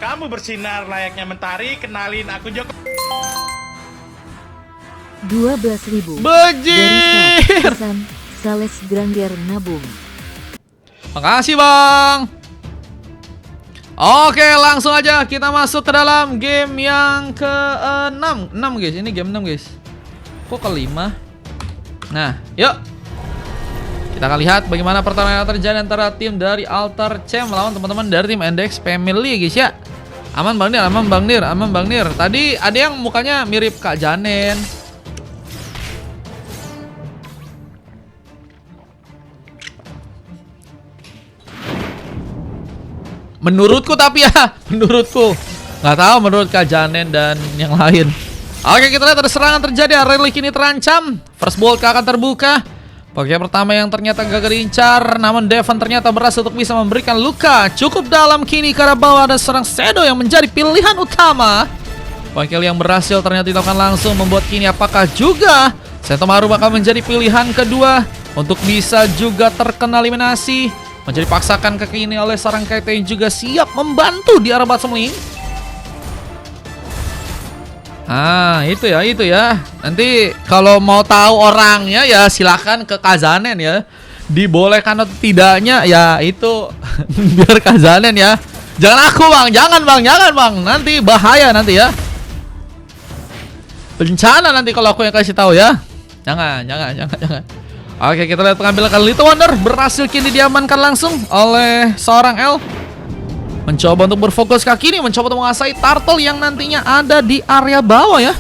Kamu bersinar layaknya mentari, kenalin aku Joko. 12.000 Bajir. dari Hasan Sales Granger Nabung. Makasih bang. Oke, langsung aja kita masuk ke dalam game yang ke-6. 6 guys, ini game 6 guys. Kok ke-5? Nah, yuk. Kita akan lihat bagaimana pertarungan yang terjadi antara tim dari Altar Champ melawan teman-teman dari tim Index Family guys ya. Aman Bang Nir, aman Bang Nir, aman Bang Nir. Tadi ada yang mukanya mirip Kak Janen. Menurutku tapi ya, menurutku. Nggak tahu menurut Kak Janen dan yang lain. Oke, kita lihat ada serangan terjadi. Rally kini terancam. First Bolt akan terbuka. Pokoknya pertama yang ternyata gagal diincar, namun Devon ternyata berhasil untuk bisa memberikan luka cukup dalam kini karena bawah ada serang Shadow yang menjadi pilihan utama. Kill yang berhasil ternyata dilakukan langsung membuat kini apakah juga Sentomaru bakal menjadi pilihan kedua untuk bisa juga terkena eliminasi. Menjadi paksakan ke kini oleh sarang KT yang juga siap membantu di arah bottom lane. Ah, itu ya. Nanti kalau mau tahu orangnya ya silakan ke Kazanen ya. Dibolehkan atau tidaknya ya itu biar Kazanen ya. Jangan aku bang, jangan bang. Nanti bahaya nanti ya. Bencana nanti kalau aku yang kasih tahu ya. Jangan. Oke, kita lihat pengambilan kali Little Wonder berhasil kini diamankan langsung oleh seorang L. Mencoba untuk berfokus ke kiri, mencoba untuk menguasai turtle yang nantinya ada di area bawah ya.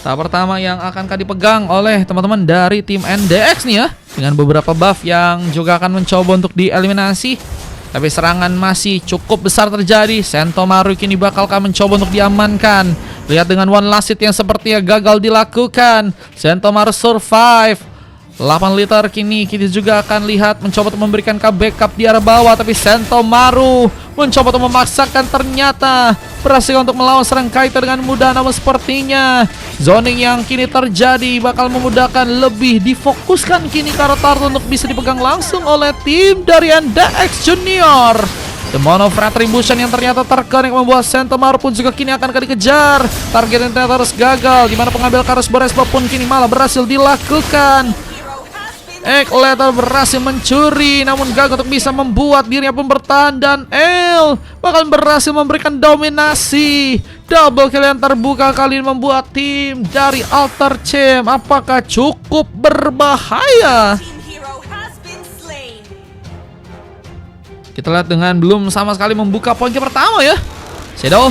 Tahap pertama yang akan dipegang oleh teman-teman dari tim NDX nih ya. Dengan beberapa buff yang juga akan mencoba untuk dieliminasi. Tapi serangan masih cukup besar terjadi. Sentomaru kini bakalkah mencoba untuk diamankan. Lihat dengan one last hit yang sepertinya gagal dilakukan. Sentomaru survive. 8 liter kini kita juga akan lihat mencoba untuk memberikan backup di arah bawah, tapi Sentomaru mencoba untuk memaksakan ternyata berhasil untuk melawan serang Kaito dengan mudah, namun sepertinya zoning yang kini terjadi bakal memudahkan lebih difokuskan kini karena Turtle untuk bisa dipegang langsung oleh tim dari NDX Junior. The Mono of Retribution yang ternyata terkonek membuat Sentomaru pun juga kini akan dikejar. Target yang ternyata harus gagal, dimana pengambil Karus Borespa pun kini malah berhasil dilakukan. Letter berhasil mencuri, namun gagal untuk bisa membuat dirinya pun bertahan, dan L bakal berhasil memberikan dominasi. Double kill yang terbuka kali ini membuat tim dari Altar Champ apakah cukup berbahaya. Kita lihat dengan belum sama sekali membuka poin pertama ya. Shadow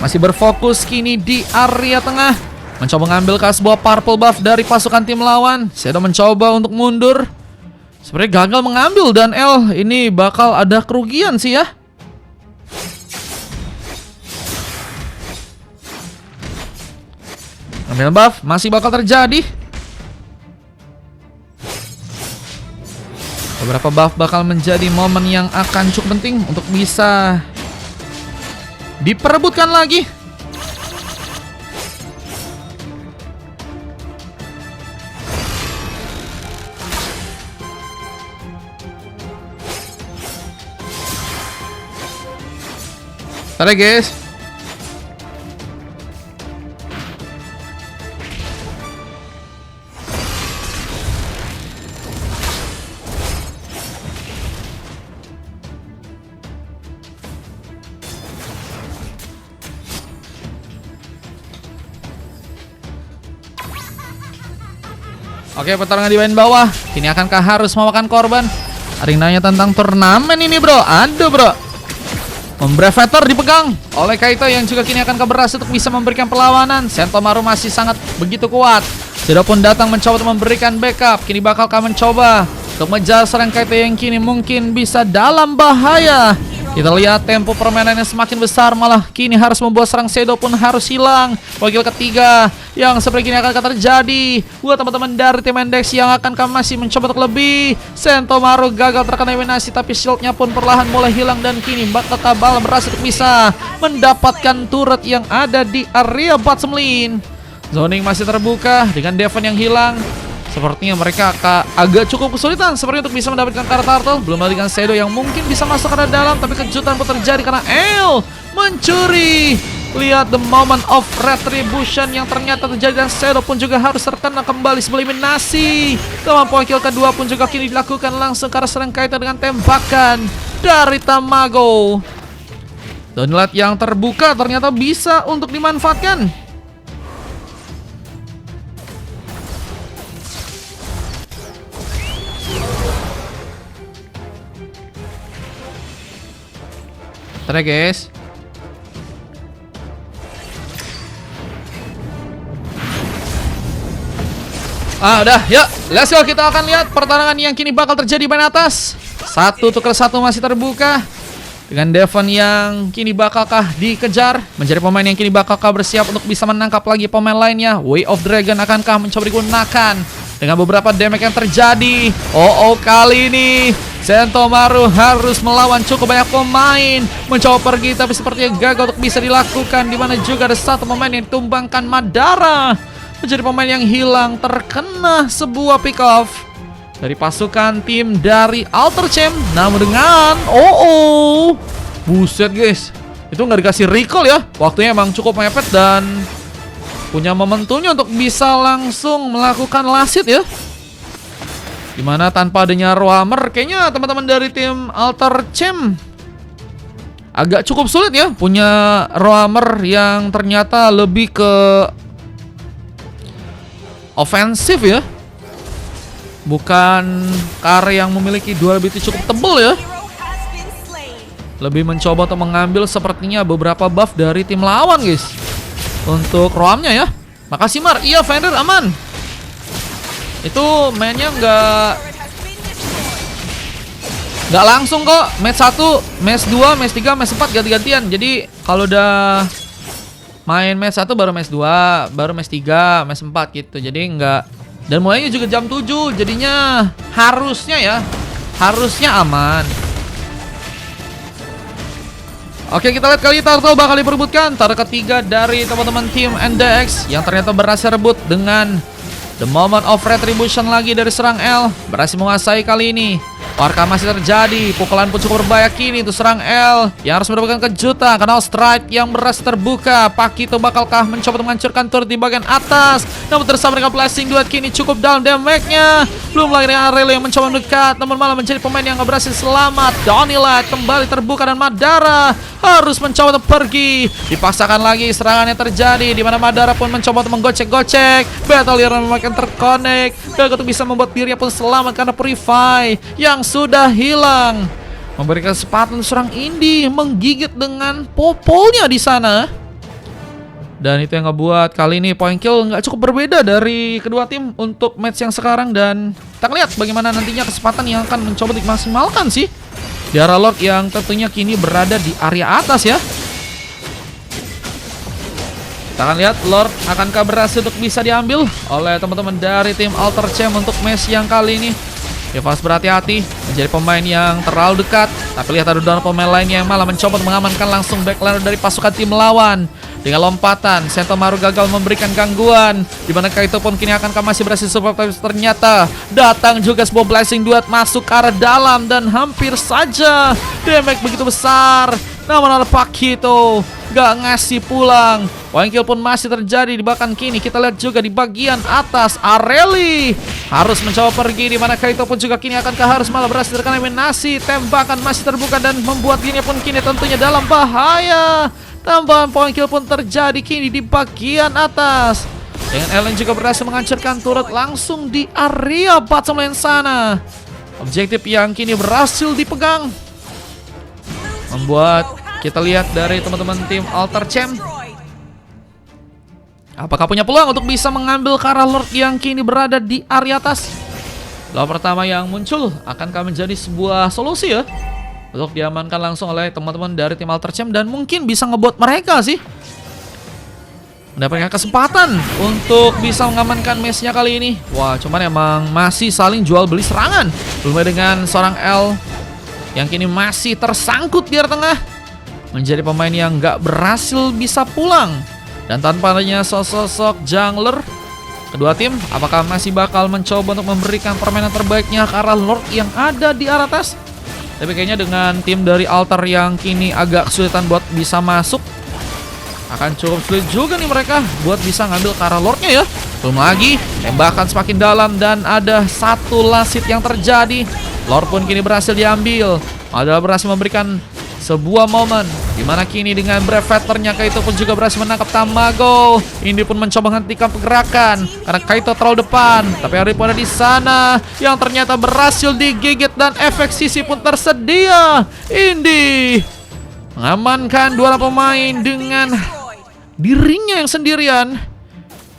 masih berfokus kini di area tengah, mencoba mengambil sebuah purple buff dari pasukan tim lawan. Shadow mencoba untuk mundur. Sebenarnya gagal mengambil, dan L ini bakal ada kerugian sih ya. Ambil buff masih bakal terjadi. Beberapa buff bakal menjadi momen yang akan cukup penting untuk bisa diperebutkan lagi. Tadi guys. Oke, pertarungan di bagian bawah. Kini akankah harus memakan korban? Ada yang nanya tentang turnamen ini bro. Aduh bro. Brevator dipegang oleh Kaito yang juga kini akan berhasil untuk bisa memberikan perlawanan. Sentomaru masih sangat begitu kuat. Shadow pun datang mencoba untuk memberikan backup. Kini bakalkah mencoba untuk mengejar serang Kaito yang kini mungkin bisa dalam bahaya. Kita lihat tempo permainan yang semakin besar, malah kini harus membuat serang Shadow pun harus hilang. Wakil ketiga yang seperti ini akan terjadi buat teman-teman dari tim Index yang akan masih mencoba untuk lebih. Sentomaru gagal terkena eliminasi, tapi shieldnya pun perlahan mulai hilang, dan kini bakal Tabal berhasil untuk bisa mendapatkan turret yang ada di area bottom lane. Zoning masih terbuka dengan Devon yang hilang. Sepertinya mereka agak cukup kesulitan seperti untuk bisa mendapatkan Turtle. Belum lagi dengan Shadow yang mungkin bisa masuk ke dalam, tapi kejutan pun terjadi karena L mencuri. Lihat the moment of retribution yang ternyata terjadi, dan Shadow pun juga harus terkena kembali sebuah eliminasi. Teman poin kill kedua pun juga kini dilakukan langsung karena serang kaitan dengan tembakan dari Tamago. Dan lihat yang terbuka ternyata bisa untuk dimanfaatkan. Bentar ya guys. Udah, yuk, let's go. Kita akan lihat pertarungan yang kini bakal terjadi di bagian atas. 1-1 masih terbuka. Dengan Devon yang kini bakalkah dikejar, menjadi pemain yang kini bakalkah bersiap untuk bisa menangkap lagi pemain lainnya. Way of Dragon akankah mencoba digunakan dengan beberapa damage yang terjadi. Kali ini Sentomaru harus melawan cukup banyak pemain, mencoba pergi tapi sepertinya gagal untuk bisa dilakukan. Dimana juga ada satu pemain yang ditumbangkan, Madara, menjadi pemain yang hilang terkena sebuah pick off dari pasukan tim dari Alter Champ. Namun dengan buset guys, itu nggak dikasih recall ya. Waktunya emang cukup mepet dan punya momentumnya untuk bisa langsung melakukan lasit ya. Dimana tanpa adanya Roamer, kayaknya teman-teman dari tim Alter Champ agak cukup sulit ya. Punya Roamer yang ternyata lebih ke ofensif ya, bukan Kare yang memiliki durability cukup tebal ya. Lebih mencoba untuk mengambil sepertinya beberapa buff dari tim lawan guys untuk roamnya ya. Makasih Mar. Iya Fender aman. Itu mainnya nggak langsung kok. Match 1, match 2, match 3, match 4 ganti-gantian. Jadi kalau udah main match 1 baru match 2, baru match 3, match 4 gitu. Jadi enggak. Dan mulainya juga jam 7. Jadinya harusnya aman. Oke, kita lihat kali Turtle bakal diperebutkan. Tar ketiga dari teman-teman tim NDX yang ternyata berhasil rebut dengan the moment of retribution lagi dari serang L. Berhasil menguasai kali ini. Warka masih terjadi, pukulan pun cukup berbahaya kini untuk serang L yang harus mendapatkan kejutan karena strike yang berhasil terbuka. Pakito bakalkah mencoba menghancurkan turret di bagian atas, namun tersama dengan blessing duet kini cukup down damage-nya. Belum lagi dengan Aurelio yang mencoba mendekat, namun malah menjadi pemain yang gak berhasil selamat. Donilite kembali terbuka dan Madara harus mencoba untuk pergi. Dipaksakan lagi serangannya terjadi, di mana Madara pun mencoba untuk menggocek-gocek. Battle Leader memakai terconnect, gagal untuk bisa membuat dirinya pun selamat karena Purify yang sudah hilang, memberikan kesempatan serang Indi menggigit dengan popolnya di sana. Dan itu yang ngebuat kali ini point kill nggak cukup berbeda dari kedua tim untuk match yang sekarang. Dan kita lihat bagaimana nantinya kesempatan yang akan mencoba dimaksimalkan sih di arah Lord yang tentunya kini berada di area atas ya. Kita akan lihat Lord akankah berhasil untuk bisa diambil oleh teman-teman dari tim Alter Champ untuk match yang kali ini. Evans berhati-hati, menjadi pemain yang terlalu dekat. Tapi lihat ada dua pemain lainnya yang malah mencoba mengamankan langsung backliner dari pasukan tim lawan. Dengan lompatan, Sentomaru gagal memberikan gangguan. Dimana Kaito pun kini akankah masih berhasil survive, tapi ternyata datang juga sebuah blessing duet masuk ke arah dalam. Dan hampir saja damage begitu besar, namun ada Pakito gak ngasih pulang. Point kill pun masih terjadi di bahkan kini. Kita lihat juga di bagian atas Areli harus mencoba pergi, di mana Kaito pun juga kini akankah harus malah berhasil terkena eliminasi. Tembakan masih terbuka dan membuat dirinya pun kini tentunya dalam bahaya. Tambahan point kill pun terjadi kini di bagian atas, dengan Ellen juga berhasil menghancurkan turret langsung di area bottom lane sana. Objektif yang kini berhasil dipegang membuat kita lihat dari teman-teman tim Alter Champ apakah punya peluang untuk bisa mengambil ke arah Lord yang kini berada di area atas. Lawan pertama yang muncul akankah menjadi sebuah solusi ya untuk diamankan langsung oleh teman-teman dari tim Alter Champ, dan mungkin bisa ngebot mereka sih mendapatkan kesempatan untuk bisa mengamankan match-nya kali ini. Wah, cuman emang masih saling jual beli serangan. Belum dengan seorang L yang kini masih tersangkut di area tengah, menjadi pemain yang gak berhasil bisa pulang. Dan tanpa adanya sosok jungler, kedua tim apakah masih bakal mencoba untuk memberikan permainan terbaiknya ke arah Lord yang ada di arah atas? Tapi kayaknya dengan tim dari Altar yang kini agak kesulitan buat bisa masuk, akan cukup sulit juga nih mereka buat bisa ngambil ke arah Lordnya ya. Belum lagi, tembakan semakin dalam dan ada satu last hit yang terjadi. Lord pun kini berhasil diambil. Adalah berhasil memberikan sebuah momen dimana kini dengan Brave Fighter-nya Kaito pun juga berhasil menangkap Tamago. Indi pun mencoba menghentikan pergerakan karena Kaito terlalu depan, tapi Ari pun ada di sana yang ternyata berhasil digigit dan efek sisi pun tersedia. Indi mengamankan dua pemain dengan dirinya yang sendirian.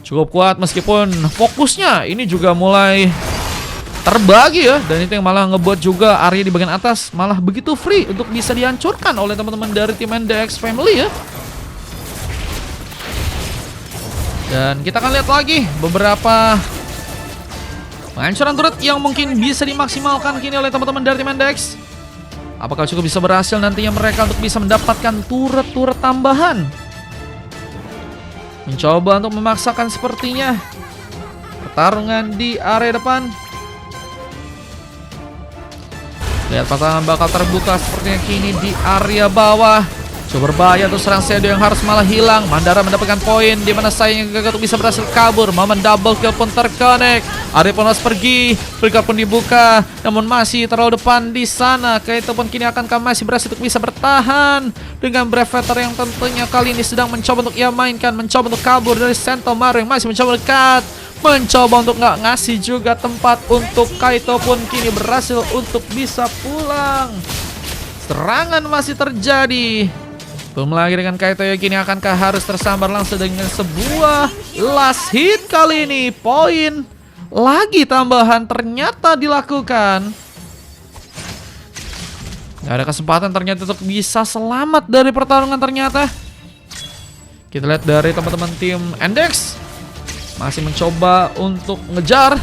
Cukup kuat meskipun fokusnya ini juga mulai terbagi ya, dan itu yang malah ngebuat juga area di bagian atas malah begitu free untuk bisa dihancurkan oleh teman-teman dari tim NDX Family ya. Dan kita akan lihat lagi beberapa penghancuran turret yang mungkin bisa dimaksimalkan kini oleh teman-teman dari tim NDX. Apakah cukup bisa berhasil nantinya mereka untuk bisa mendapatkan turret-turret tambahan? Mencoba untuk memaksakan sepertinya pertarungan di area depan. Lihat pasangan bakal terbuka sepertinya kini di area bawah. Coba berbahaya tuh serang Shadow yang harus malah hilang. Mandara mendapatkan poin di mana sayangnya gagal untuk bisa berhasil kabur. Momen double kill pun terconnect. Ari pun harus pergi. Flicker pun dibuka, namun masih terlalu depan di sana. Kaito pun kini akankah masih berhasil untuk bisa bertahan dengan Brave Fighter yang tentunya kali ini sedang mencoba untuk ia mainkan, mencoba untuk kabur dari Sentomaru yang masih mencoba dekat. Mencoba untuk nggak ngasih juga tempat untuk Kaito pun kini berhasil untuk bisa pulang. Serangan masih terjadi. Belum lagi dengan Kaito yang kini akankah harus tersambar langsung dengan sebuah last hit kali ini. Poin lagi tambahan ternyata dilakukan. Gak ada kesempatan ternyata untuk bisa selamat dari pertarungan ternyata. Kita lihat dari teman-teman tim NDX masih mencoba untuk ngejar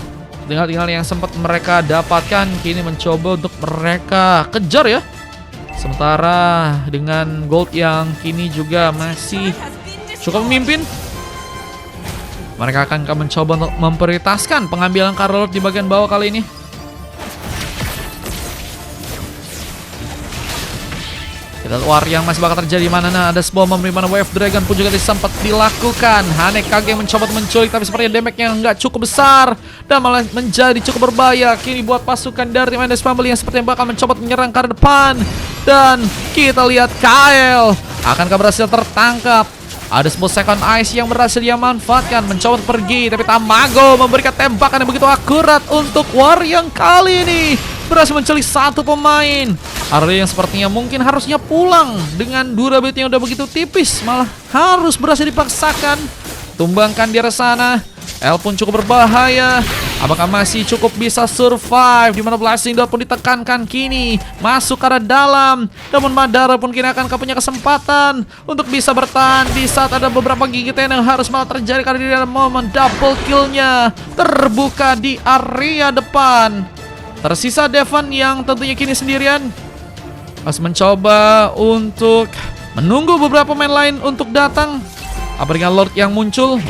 dengan yang sempat mereka dapatkan, kini mencoba untuk mereka kejar ya. Sementara dengan gold yang kini juga masih cukup memimpin, mereka akan mencoba untuk memprioritaskan pengambilan Carlo di bagian bawah kali ini. Kita lihat yang masih bakal terjadi mana. Nah, ada sebuah momen dimana Wave Dragon pun juga sempat dilakukan. Hanekage mencoba menculik, tapi sepertinya damage-nya nggak cukup besar dan malah menjadi cukup berbahaya. Kini buat pasukan dari tim NDX Family yang sepertinya bakal mencoba menyerang ke depan. Dan kita lihat Kael akankah berhasil tertangkap. Ada sebuah second ice yang berhasil dia manfaatkan, mencoba untuk pergi, tapi Tamago memberikan tembakan yang begitu akurat untuk War yang kali ini berhasil menculik satu pemain. Area yang sepertinya mungkin harusnya pulang dengan durability yang udah begitu tipis, malah harus berhasil dipaksakan. Tumbangkan di arah sana. L pun cukup berbahaya. Apakah masih cukup bisa survive? Dimana Blasting Dot pun ditekankan kini masuk ke arah dalam. Namun Madara pun kini akan punya kesempatan untuk bisa bertahan di saat ada beberapa gigitan yang harus malah terjadi karena di dalam momen double killnya terbuka di area depan. Tersisa Devon yang tentunya kini sendirian. Masih mencoba untuk menunggu beberapa pemain lain untuk datang. Apa dengan Lord yang muncul?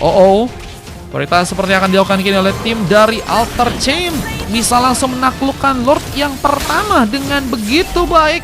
Prioritas seperti akan dilakukan kini oleh tim dari Altar Chain untuk bisa langsung menaklukkan Lord yang pertama dengan begitu baik.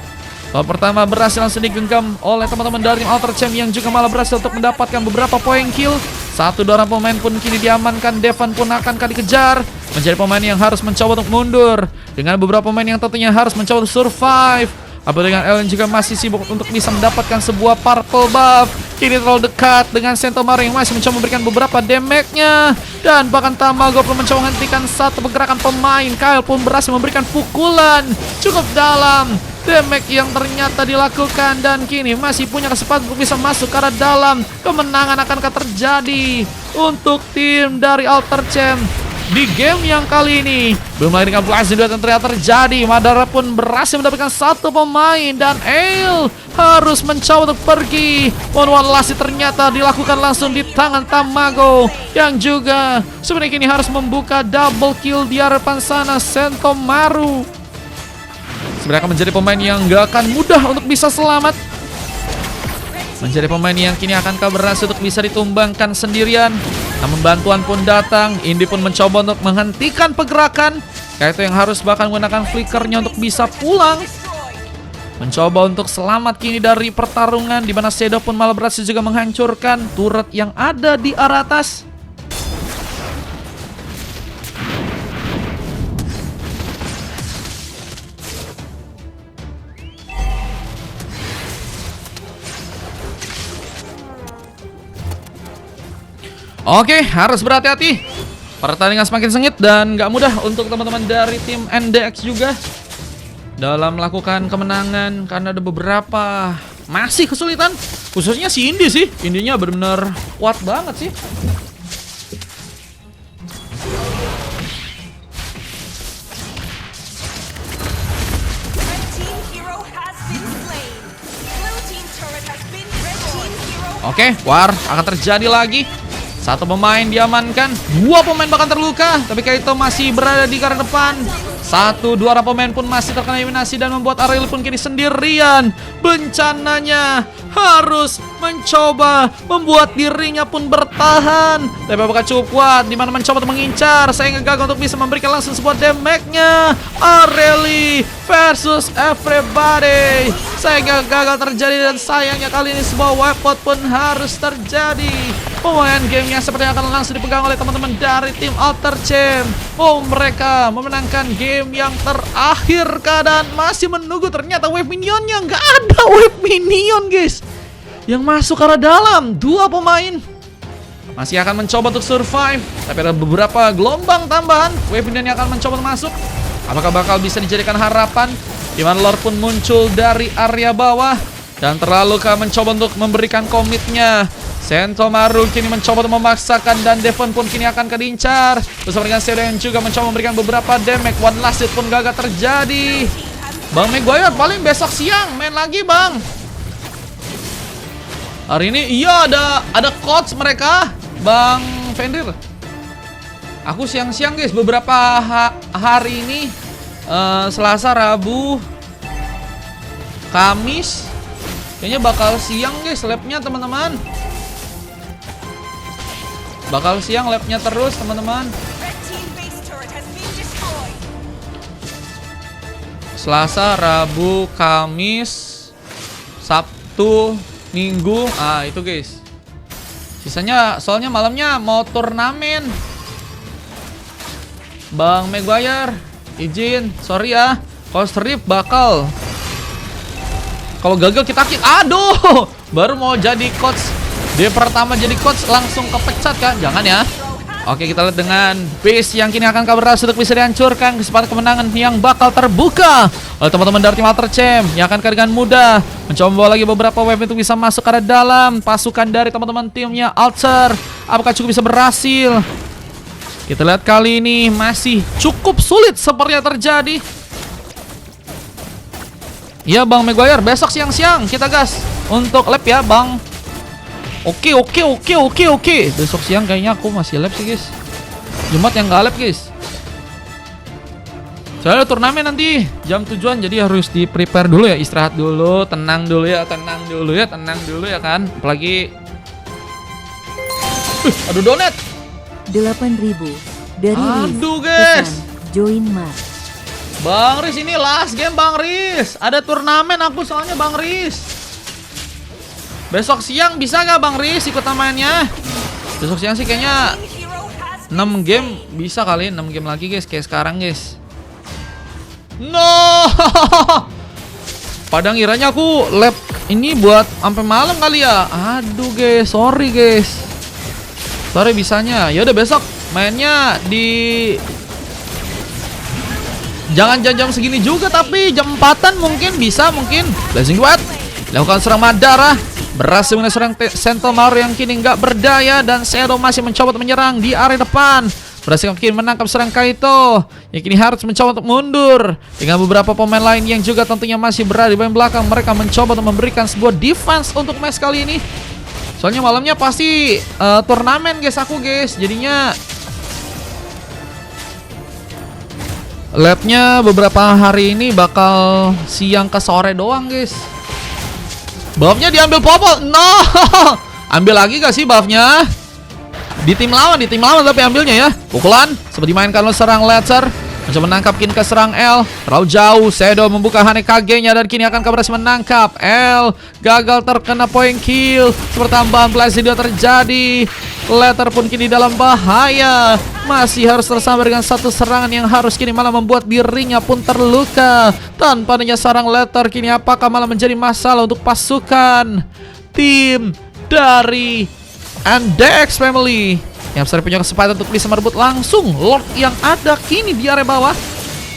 Lord pertama berhasil langsung digenggam oleh teman-teman dari tim Altar Chain yang juga malah berhasil untuk mendapatkan beberapa poin kill. Satu orang pemain pun kini diamankan. Devon pun akan dikejar, menjadi pemain yang harus mencoba untuk mundur dengan beberapa pemain yang tentunya harus mencoba untuk survive. Apa dengan Ellen juga masih sibuk untuk bisa mendapatkan sebuah purple buff. Kini terlalu dekat dengan Sentomaru yang masih mencoba memberikan beberapa damage-nya. Dan bahkan Tamago pun mencoba menghentikan satu pergerakan pemain. Kyle pun berhasil memberikan pukulan cukup dalam. Damage yang ternyata dilakukan dan kini masih punya kesempatan untuk bisa masuk ke arah dalam. Kemenangan akankah terjadi untuk tim dari Altar Chain di game yang kali ini? Belum lagi dengan Blasting Dot yang ternyata terjadi. Madara pun berhasil mendapatkan satu pemain dan Ale harus mencoba untuk pergi. One last ternyata dilakukan langsung di tangan Tamago yang juga sebenarnya kini harus membuka double kill di hadapan sana. Sentomaru sebenarnya akan menjadi pemain yang gak akan mudah untuk bisa selamat. Menjadi pemain yang kini akankah berhasil untuk bisa ditumbangkan sendirian. Namun bantuan pun datang. Indi pun mencoba untuk menghentikan pergerakan. Kaito yang harus bahkan menggunakan flickernya untuk bisa pulang. mencoba untuk selamat kini dari pertarungan, di mana Shadow pun malah berhasil juga menghancurkan turret yang ada di arah atas. Oke, harus berhati-hati. Pertandingan semakin sengit dan gak mudah untuk teman-teman dari tim NDX juga dalam melakukan kemenangan, karena ada beberapa masih kesulitan. Khususnya si Indi sih. Indinya benar-benar kuat banget sih. Oke, war akan terjadi lagi. Satu pemain diamankan, dua pemain bahkan terluka, tapi Kaito masih berada di garda depan. Satu, dua orang pemain pun masih terkena eliminasi dan membuat Ariel pun kini sendirian. Bencananya harus mencoba membuat dirinya pun bertahan. Tapi apakah cukup kuat? Dimana mencoba untuk mengincar, saya gagal untuk bisa memberikan langsung sebuah damage-nya. Areli versus everybody. Saya gagal terjadi dan sayangnya kali ini sebuah wipeout pun harus terjadi. Pemain gamenya sepertinya akan langsung dipegang oleh teman-teman dari tim Alter Champ. Oh, mereka memenangkan game yang terakhir. Keadaan masih menunggu. Ternyata wave minionnya nggak ada wave minion, guys, yang masuk ke arah dalam. Dua pemain masih akan mencoba untuk survive, tapi ada beberapa gelombang tambahan. Wave minion yang akan mencoba untuk masuk. Apakah bakal bisa dijadikan harapan? Dimana Lord pun muncul dari area bawah dan terlalu mencoba untuk memberikan komitnya. Sentomaru kini mencoba untuk memaksakan dan Devon pun kini akan kedincar. Bersama dengan Shadow yang juga mencoba memberikan beberapa damage. One last hit pun gagal terjadi. Bang Maguire paling besok siang main lagi, Bang. Hari ini iya ada coach mereka, Bang Fenrir. Aku siang-siang, guys, beberapa hari ini, Selasa, Rabu, Kamis, kayaknya bakal siang, guys, labnya, teman-teman. Bakal siang labnya terus, teman-teman. Selasa, Rabu, Kamis, Sabtu, Minggu. Ah, itu, guys. Sisanya soalnya malamnya mau turnamen. Bang Maguire, izin, sorry ya. Kalau strip bakal. Kalau gagal kita kick. Aduh, baru mau jadi coach. Dia pertama jadi coach langsung kepecat kan? Jangan ya. Oke, kita lihat dengan base yang kini akan berhasil untuk bisa dihancurkan. Kesempatan kemenangan yang bakal terbuka oleh teman-teman dari tim Alter Champ yang akan dengan mudah mencoba membawa lagi beberapa wave untuk bisa masuk ke dalam pasukan dari teman-teman timnya Alter. Apakah cukup bisa berhasil? Kita lihat kali ini masih cukup sulit sepertinya terjadi. Ya, Bang Maguire, besok siang-siang kita gas untuk lab ya, Bang. Oke. Besok siang kayaknya aku masih lab sih, guys. Jumat yang nggak lab, guys. Soalnya turnamen nanti jam 7-an, jadi harus di prepare dulu ya, istirahat dulu, tenang dulu ya kan. Apalagi aduh, donat 8.000 dari aduh, guys. Join Mar. Bang Riz, ini last game, Bang Riz. Ada turnamen aku soalnya, Bang Riz. Besok siang bisa gak, Bang Riz, ikut mainnya? Besok siang sih kayaknya 6 game bisa kali, 6 game lagi, guys, kayak sekarang, guys. No. Padahal ngiranya aku lab ini buat sampai malam kali ya. Aduh, guys, sorry, guys. Sorry bisanya. Ya udah besok mainnya di jangan jam-jam segini juga, tapi jam 4-an mungkin bisa, mungkin. Blazing Duet lakukan serangan darah, berhasil menyerang Sentomaru yang kini nggak berdaya, dan Shadow masih mencoba untuk menyerang di area depan. Berhasil kini menangkap serang Kaito yang kini harus mencoba untuk mundur dengan beberapa pemain lain yang juga tentunya masih berada di bagian belakang. Mereka mencoba untuk memberikan sebuah defense untuk match kali ini. Soalnya malamnya pasti turnamen, guys, aku, guys. Jadinya labnya beberapa hari ini bakal siang ke sore doang, guys. Buffnya diambil Popol. No. Ambil lagi gak sih buffnya? Di tim lawan tapi ambilnya ya. Pukulan seperti dimainkan oleh serang Ledger. Mencoba menangkap kini ke serang L. Terlalu jauh. Shadow membuka Hanekage-nya dan kini akan berhasil menangkap. L gagal terkena point kill. Pertambahan blast video terjadi. Letter pun kini dalam bahaya. Masih harus tersambar dengan satu serangan yang harus kini malah membuat dirinya pun terluka. Tanpa adanya sarang Letter kini apakah malah menjadi masalah untuk pasukan tim dari NDX Family yang besar punya kesempatan untuk bisa merebut langsung Lord yang ada kini di area bawah.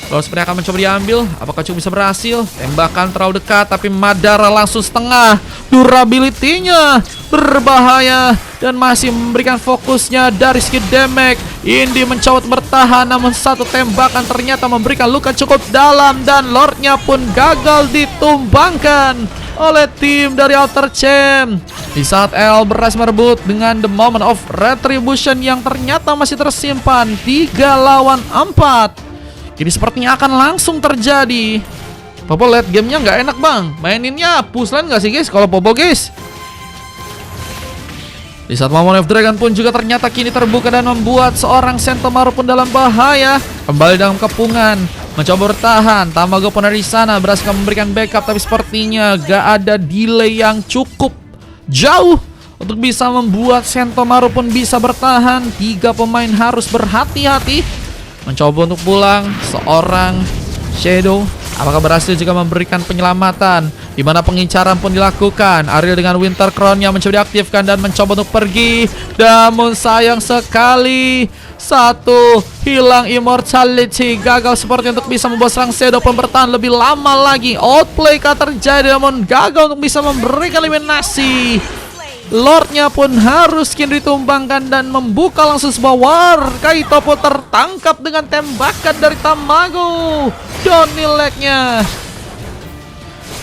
Lalu sepertinya akan mencoba diambil. Apakah cukup bisa berhasil? Tembakan terlalu dekat, tapi Madara langsung setengah. Durability-nya berbahaya dan masih memberikan fokusnya dari segi damage. Indi mencoba bertahan, namun satu tembakan ternyata memberikan luka cukup dalam dan Lordnya pun gagal ditumbangkan oleh tim dari Outer Champ. Di saat L berhasil merebut dengan The Moment of Retribution yang ternyata masih tersimpan 3 lawan 4. Jadi sepertinya akan langsung terjadi. Popo late gamenya nggak enak bang. Maininnya push lane nggak sih guys kalau Popo guys? Di saat Moment of Dragon pun juga ternyata kini terbuka dan membuat seorang Sentomaru pun dalam bahaya. Kembali dalam kepungan, mencoba bertahan. Tamago pun dari sana berhasil memberikan backup, tapi sepertinya gak ada delay yang cukup jauh untuk bisa membuat Sentomaru pun bisa bertahan. 3 pemain harus berhati-hati. Mencoba untuk pulang seorang Shadow. Apakah berhasil juga memberikan penyelamatan, di mana pengincaran pun dilakukan. Ariel dengan Winter Crown yang mencoba diaktifkan dan mencoba untuk pergi. Namun sayang sekali, satu hilang immortality. Gagal seperti untuk bisa membuat serang Shadow pun bertahan lebih lama lagi. Outplay kah terjadi, namun gagal untuk bisa memberikan eliminasi. Lordnya pun harus kini ditumbangkan dan membuka langsung sebuah war. Kaito pun tertangkap dengan tembakan dari Tamago. Donny leg-nya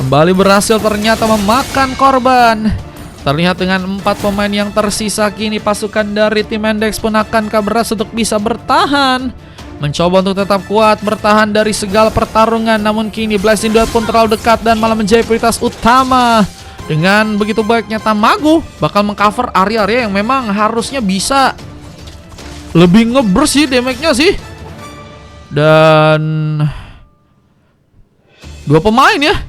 kembali berhasil ternyata memakan korban. Terlihat dengan 4 pemain yang tersisa, kini pasukan dari tim Index pun akankah berhasil untuk bisa bertahan. Mencoba untuk tetap kuat bertahan dari segala pertarungan. Namun kini Blazing Duet pun terlalu dekat dan malah menjadi prioritas utama. Dengan begitu baiknya Tamago bakal mengcover area-area yang memang harusnya bisa lebih ngeburst sih damage-nya sih. Dan 2 pemain ya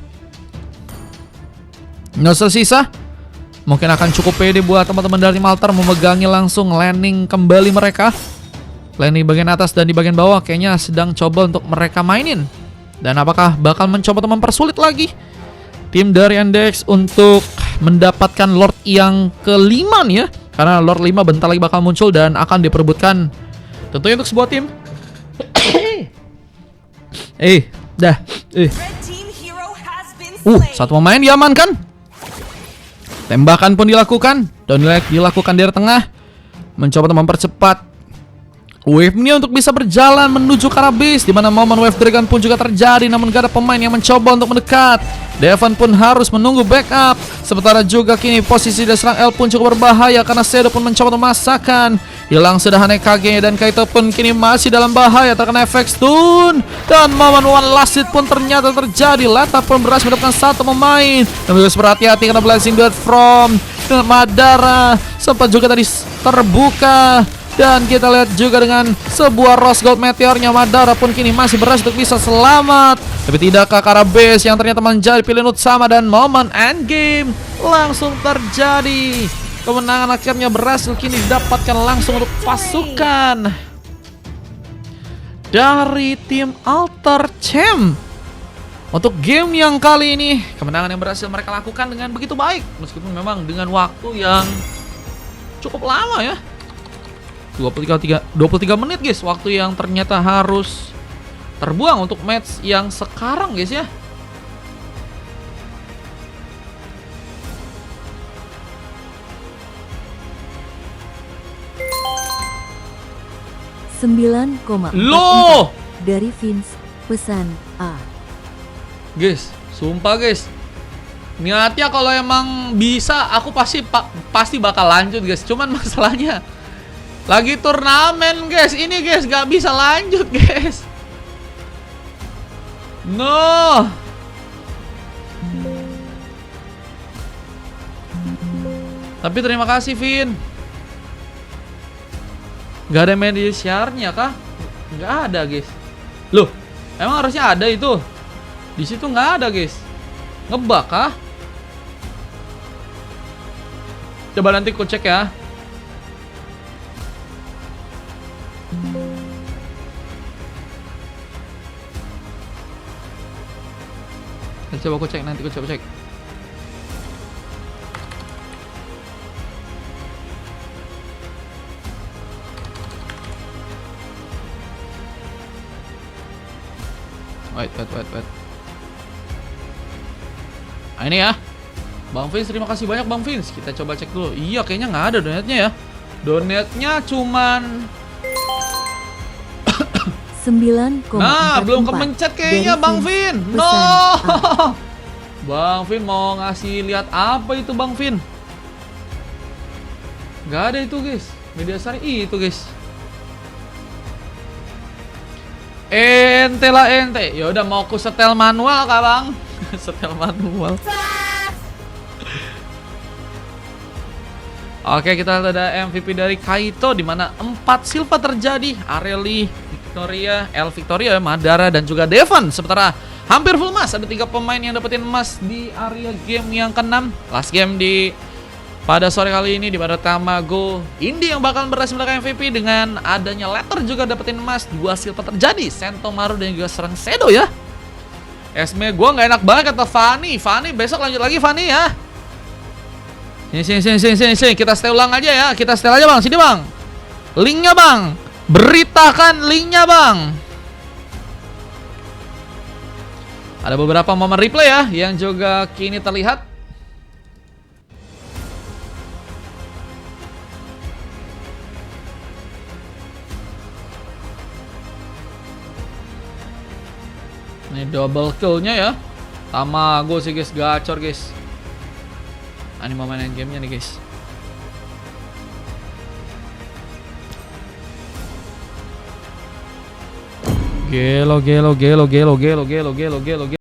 nggak tersisa. Mungkin akan cukup pede buat teman-teman dari Malter memegangi langsung landing kembali mereka. Landing bagian atas dan di bagian bawah kayaknya sedang coba untuk mereka mainin. Dan apakah bakal mencoba untuk mempersulit lagi tim dari Index untuk mendapatkan Lord yang ke-5 nih ya. Karena Lord 5 bentar lagi bakal muncul dan akan diperebutkan tentunya untuk sebuah tim. Satu pemain diamankan. Tembakan pun dilakukan. Downlight dilakukan dari tengah. Mencoba untuk mempercepat wave-nya untuk bisa berjalan menuju ke arah base, di mana momen wave dragon pun juga terjadi, namun gak ada pemain yang mencoba untuk mendekat. Devon pun harus menunggu backup. Sementara juga kini posisi dari serang L pun cukup berbahaya karena Shadow pun mencoba memasakkan. Hilang sudah Hanekage dan Kaito pun kini masih dalam bahaya terkena efek stun. Dan momen one last hit pun ternyata terjadi. Leta pun berhasil mendapatkan 1 pemain. Dan harus berhati-hati karena Blazing Duet from Madara sempat juga tadi terbuka. Dan kita lihat juga dengan sebuah Rose Gold Meteornya, Madara pun kini masih berhasil untuk bisa selamat. Tapi tidakkah ke arah base yang ternyata menjadi pilihan utama, dan momen endgame langsung terjadi. Kemenangan akhirnya berhasil kini didapatkan langsung untuk pasukan dari tim Outer Champ. Untuk game yang kali ini, kemenangan yang berhasil mereka lakukan dengan begitu baik, meskipun memang dengan waktu yang cukup lama ya. 23 menit guys, waktu yang ternyata harus terbuang untuk match yang sekarang guys ya. Loh! Dari Vince, pesan A. Guys, sumpah guys, niatnya kalau emang bisa aku pasti bakal lanjut guys. Cuman masalahnya lagi turnamen guys, ini guys gak bisa lanjut guys. No. Tapi terima kasih Vin. Gak ada media siarnya kah? Gak ada guys. Loh, emang harusnya ada itu? Di situ nggak ada, guys. Ngebug kah? Coba nanti ku cek ya. Coba aku cek, nanti aku coba cek. Wait. Nah, ini ya. Bang Vince, terima kasih banyak Bang Vince. Kita coba cek dulu. Iya, kayaknya nggak ada donatnya ya. Donatnya cuman 9,44 nah, belum kemencet kayaknya dari Bang Vince. Vin. No. Pesan Bang Vin mau ngasih lihat apa itu Bang Vin? Nggak ada itu, guys. Media sari itu, guys. Ente lah ente. Ya udah, mau aku setel manual kah, Bang? Setel manual. Oke, kita lihat ada MVP dari Kaito di mana 4 silver terjadi. Areli, Victoria, El Victoria, Madara dan juga Devon. Sementara hampir full emas, ada 3 pemain yang dapetin emas di area game yang ke-6. Last game di pada sore kali ini di pada Tamago Indi yang bakal berhasil mendapatkan MVP dengan adanya letter juga dapetin emas. 2 silver terjadi, Sentomaru dan juga serang Sedo ya. Esme gua nggak enak banget kata Fanny. Fanny besok lanjut lagi Fanny ya. Sini, kita stay ulang aja ya. Kita stay aja Bang, sini Bang. Linknya Bang. Beritakan linknya Bang. Ada beberapa momen replay ya yang juga kini terlihat. Ini double kill-nya ya. Tamago sih guys, gacor guys. Ini momen endgame-nya nih guys. Gelo.